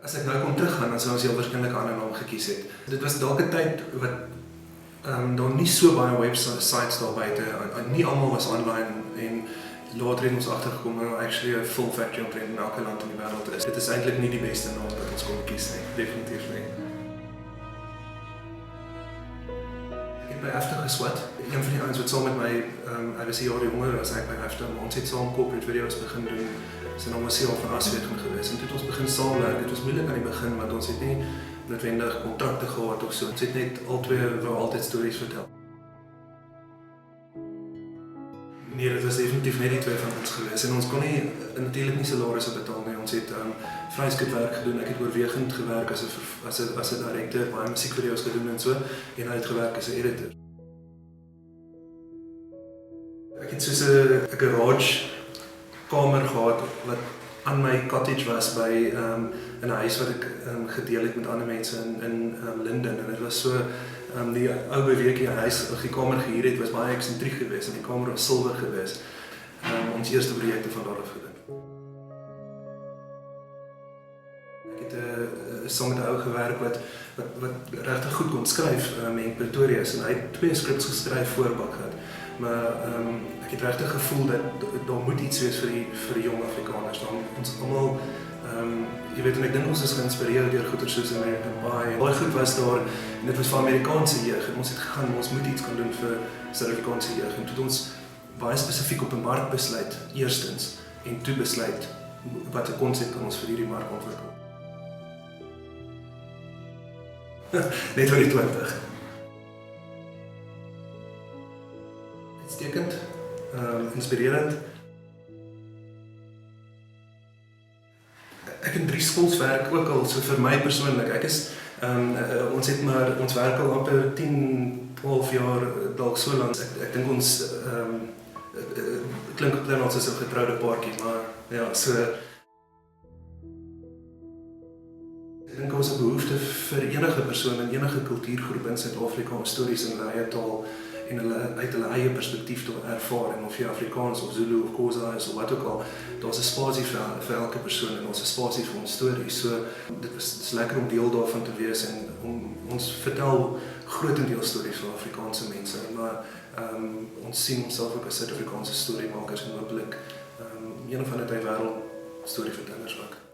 As ek nou kon teruggaan, dan sou ons heel waarskynlik 'n ander naam gekies het. Dit was dalk 'n tyd wat daar nie so baie websites daar buite, nie almal was online en later het ons agtergekom dat actually 'n full factory omtrent in elke land in die wêreld is. Dit is eintlik nie die beste naam wat ons kon kies nie, definitief nie. Ek het by After geswat. Een van die ouens wat saam met my, hy was 'n jaar jonger as ek by After, maar ons het saam corporate video's begin doen. Sy naam was Siel van Aswegen geweest en toe het ons begin saamwerk. Dit was moeilik aan die begin want ons het nie noodwendig kontrakte gehad of so. Ons het net albei wou altyd stories vertel. Nee, dit was definitief net die twee van ons geweest en ons kon nie natuurlik nie salarisse betaal nie. Ons het vryskut werk gedoen. Ek het oorwegend gewerk as 'n direkteur, baie musiekvideo's gedoen en so en hy het gewerk as 'n editor. Ek het soos 'n garage kamer gehad wat aan my cottage was by in 'n huis wat ek gedeel het met ander mense in Linden en dit was so die ou beweekie huis of die kamer gehuur het was baie eksentriek geweest en die kamer was silwer geweest. Ons eerste projekte van daar af gedoen. Ek het saam met 'n ou gewerk wat regtig goed kon skryf in Pretoria en hy het 2 skrips geskryf voor Bakgat. Maar ek het regtig gevoel dat daar moet iets wees vir die jong Afrikaners. Ons almal jy weet en ek dink ons is geïnspireer deur goeie soos American Pie. Baie goed was daar en dit was vir Amerikaanse jeug en ons het gegaan ons moet iets kan doen vir Suid-Afrikaanse jeug en toe het ons baie spesifiek op 'n mark besluit eerstens en toe besluit watter konsep kan ons vir hierdie mark ontwikkel. Net vir die 20. Uitstekend, inspirerend. Ek en Dries Skols werk ook al so vir my persoonlik. Ek is ons werk al amper 10, 12 jaar dalk so lank. Ek dink ons klink dan ons is 'n getroude paartjie, maar ja, so ek dink ons het behoefte vir enige persoon in enige kultuurgroep in Suid-Afrika om stories in hulle eie taal en hulle uit hulle eie perspektief te ervaar en of jy Afrikaans of Zulu of Xhosa is of wat ook al, daar's 'n spasie vir elke persoon en ons 'n spasie vir ons stories. So dit is lekker om deel daarvan te wees en ons vertel grootendeels stories van Afrikaanse mense, maar ons sien onsself ook as Suid-Afrikaanse storiemakers en hopelik een of ander tyd wêreld storievertellers ook.